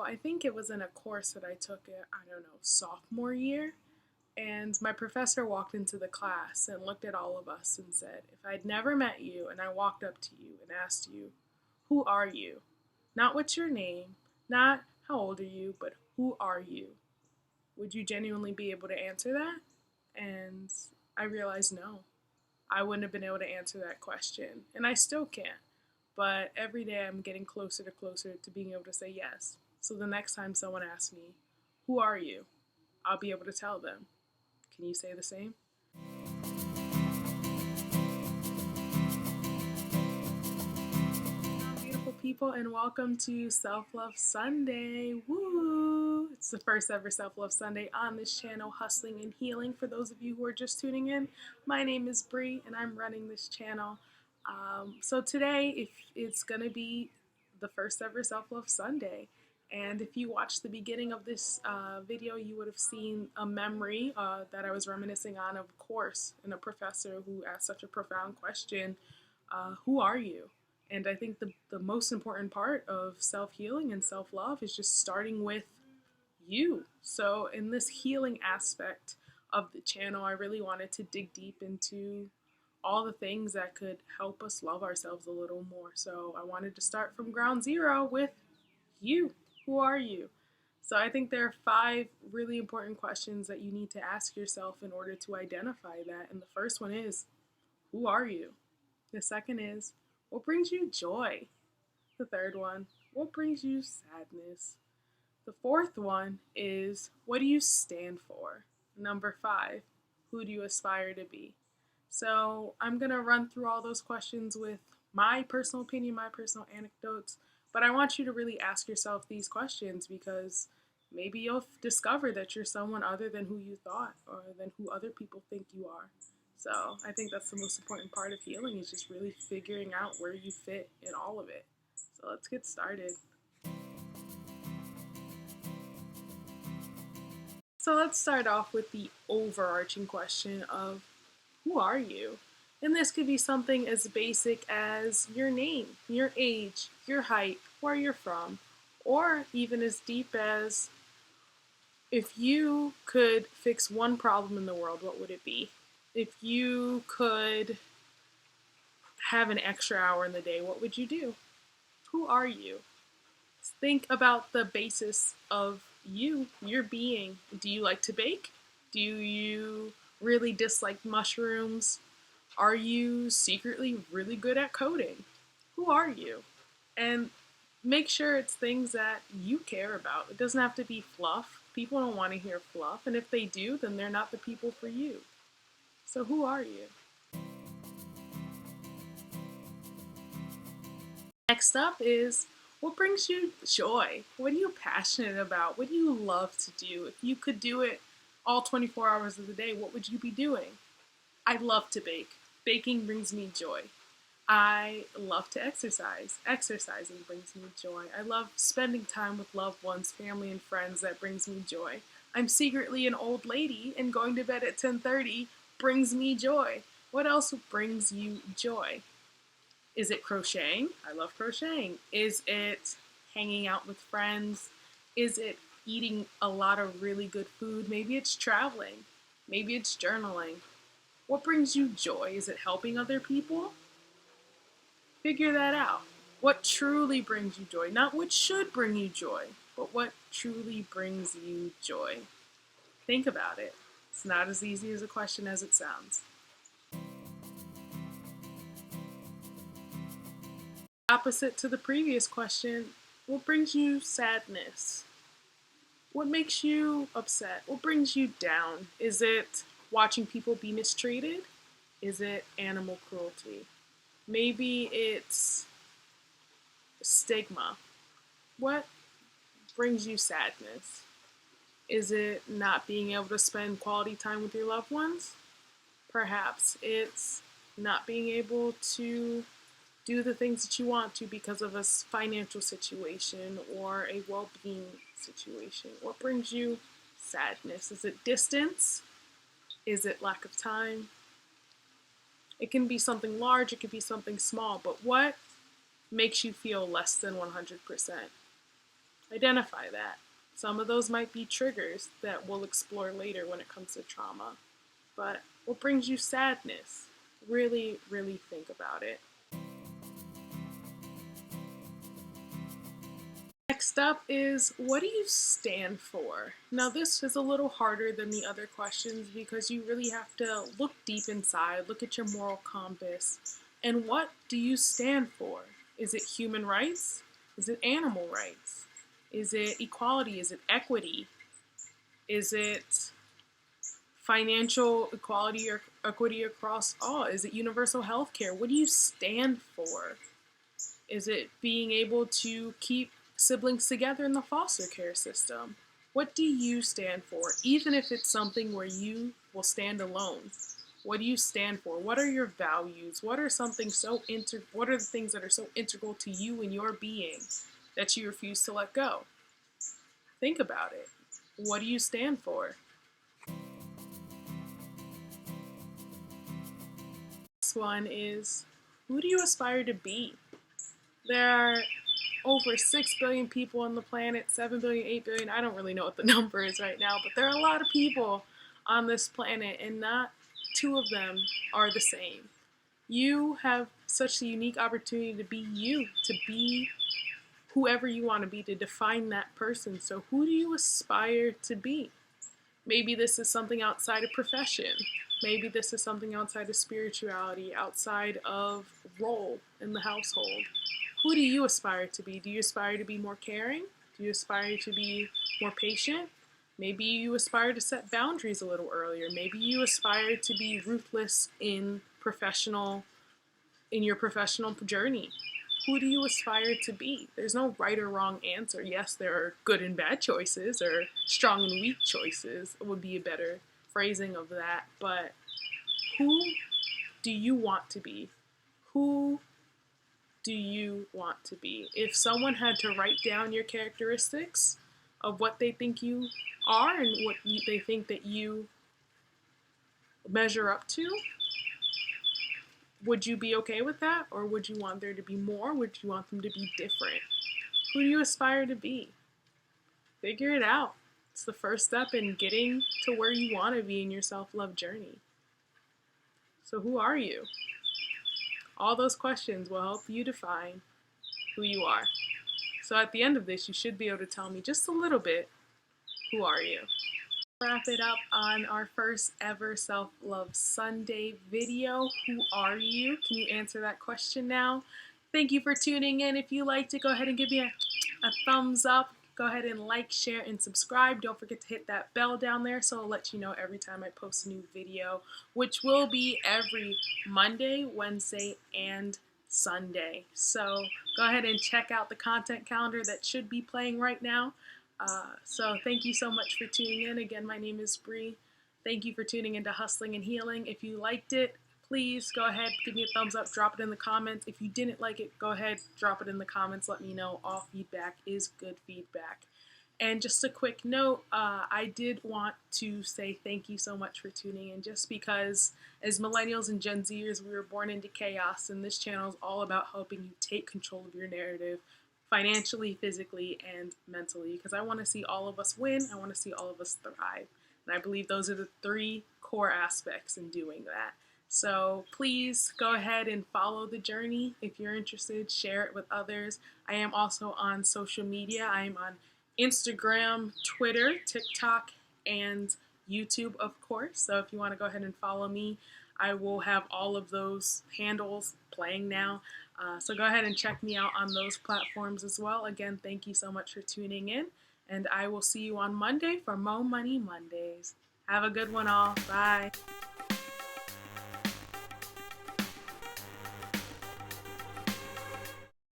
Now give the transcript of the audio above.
I think it was in a course that I took it, I don't know, sophomore year. And my professor walked into the class and looked at all of us and said, if I'd never met you and I walked up to you and asked you, who are you? Not what's your name, not how old are you, but who are you? Would you genuinely be able to answer that? And I realized no, I wouldn't have been able to answer that question. And I still can't. But every day I'm getting closer to being able to say yes. So the next time someone asks me, who are you? I'll be able to tell them. Can you say the same? Beautiful people, and welcome to Self Love Sunday. Woo! It's the first ever Self Love Sunday on this channel, Hustling and Healing. For those of you who are just tuning in, my name is Bree, and I'm running this channel. So today, if it's gonna be the first ever Self Love Sunday, and if you watched the beginning of this video, you would have seen a memory that I was reminiscing on of a course and a professor who asked such a profound question, who are you? And I think the most important part of self-healing and self-love is just starting with you. So in this healing aspect of the channel, I really wanted to dig deep into all the things that could help us love ourselves a little more. So I wanted to start from ground zero with you. Who are you? So I think there are 5 really important questions that you need to ask yourself in order to identify that. And the first one is, who are you? The second is, what brings you joy? The third one, what brings you sadness? The fourth one is, what do you stand for? Number 5, who do you aspire to be? So I'm going to run through all those questions with my personal opinion, my personal anecdotes, but I want you to really ask yourself these questions because maybe you'll discover that you're someone other than who you thought or than who other people think you are. So I think that's the most important part of healing is just really figuring out where you fit in all of it. So let's get started. So let's start off with the overarching question of who are you? And this could be something as basic as your name, your age, your height, where you're from, or even as deep as if you could fix one problem in the world, what would it be? If you could have an extra hour in the day, what would you do? Who are you? Think about the basis of you, your being. Do you like to bake? Do you really dislike mushrooms? Are you secretly really good at coding? Who are you? And make sure it's things that you care about. It doesn't have to be fluff. People don't want to hear fluff. And if they do, then they're not the people for you. So who are you? Next up is, what brings you joy? What are you passionate about? What do you love to do? If you could do it all 24 hours of the day, what would you be doing? I love to bake. Baking brings me joy. I love to exercise. Exercising brings me joy. I love spending time with loved ones, family, and friends. That brings me joy. I'm secretly an old lady, and going to bed at 10:30 brings me joy. What else brings you joy? Is it crocheting? I love crocheting. Is it hanging out with friends? Is it eating a lot of really good food? Maybe it's traveling. Maybe it's journaling. What brings you joy? Is it helping other people? Figure that out. What truly brings you joy? Not what should bring you joy, but what truly brings you joy. Think about it. It's not as easy as a question as it sounds. Opposite to the previous question, what brings you sadness? What makes you upset? What brings you down? Is it watching people be mistreated? Is it animal cruelty? Maybe it's stigma. What brings you sadness? Is it not being able to spend quality time with your loved ones? Perhaps it's not being able to do the things that you want to because of a financial situation or a well-being situation. What brings you sadness? Is it distance? Is it lack of time? It can be something large, it could be something small, but what makes you feel less than 100%? Identify that. Some of those might be triggers that we'll explore later when it comes to trauma. But what brings you sadness? Really, really think about it. Next up is, what do you stand for? Now, this is a little harder than the other questions because you really have to look deep inside, look at your moral compass, and what do you stand for? Is it human rights? Is it animal rights? Is it equality? Is it equity? Is it financial equality or equity across all? Is it universal health care? What do you stand for? Is it being able to keep siblings together in the foster care system? What do you stand for? Even if it's something where you will stand alone, what do you stand for? What are your values? What are what are the things that are so integral to you and your being that you refuse to let go? Think about it. What do you stand for? This one is, who do you aspire to be? There are over 6 billion people on the planet, 7 billion, 8 billion. I don't really know what the number is right now, but there are a lot of people on this planet, and not two of them are the same. You have such a unique opportunity to be you, to be whoever you want to be, to define that person. So who do you aspire to be? Maybe this is something outside of profession. Maybe this is something outside of spirituality, outside of role in the household. Who do you aspire to be? Do you aspire to be more caring? Do you aspire to be more patient? Maybe you aspire to set boundaries a little earlier. Maybe you aspire to be ruthless in your professional journey. Who do you aspire to be? There's no right or wrong answer. Yes, there are good and bad choices, or strong and weak choices would be a better phrasing of that. But who do you want to be? Who do you want to be? If someone had to write down your characteristics of what they think you are and what they think that you measure up to, would you be okay with that? Or would you want there to be more? Would you want them to be different? Who do you aspire to be? Figure it out. It's the first step in getting to where you want to be in your self-love journey. So who are you? All those questions will help you define who you are. So at the end of this, you should be able to tell me just a little bit, who are you? Wrap it up on our first ever Self-Love Sunday video. Who are you? Can you answer that question now? Thank you for tuning in. If you liked it, go ahead and give me a thumbs up. Go ahead and like, share, and subscribe. Don't forget to hit that bell down there so it'll let you know every time I post a new video, which will be every Monday, Wednesday, and Sunday. So go ahead and check out the content calendar that should be playing right now. So thank you so much for tuning in. Again, my name is Bree. Thank you for tuning into Hustling and Healing. If you liked it, please go ahead, give me a thumbs up, drop it in the comments. If you didn't like it, go ahead, drop it in the comments. Let me know. All feedback is good feedback. And just a quick note, I did want to say thank you so much for tuning in, just because as millennials and Gen Zers, we were born into chaos, and this channel is all about helping you take control of your narrative financially, physically, and mentally, because I want to see all of us win. I want to see all of us thrive. And I believe those are the 3 core aspects in doing that. So please go ahead and follow the journey. If you're interested, share it with others. I am also on social media. I am on Instagram, Twitter, TikTok, and YouTube, of course. So if you want to go ahead and follow me, I will have all of those handles playing now. So go ahead and check me out on those platforms as well. Again, thank you so much for tuning in, and I will see you on Monday for Mo Money Mondays. Have a good one all. Bye.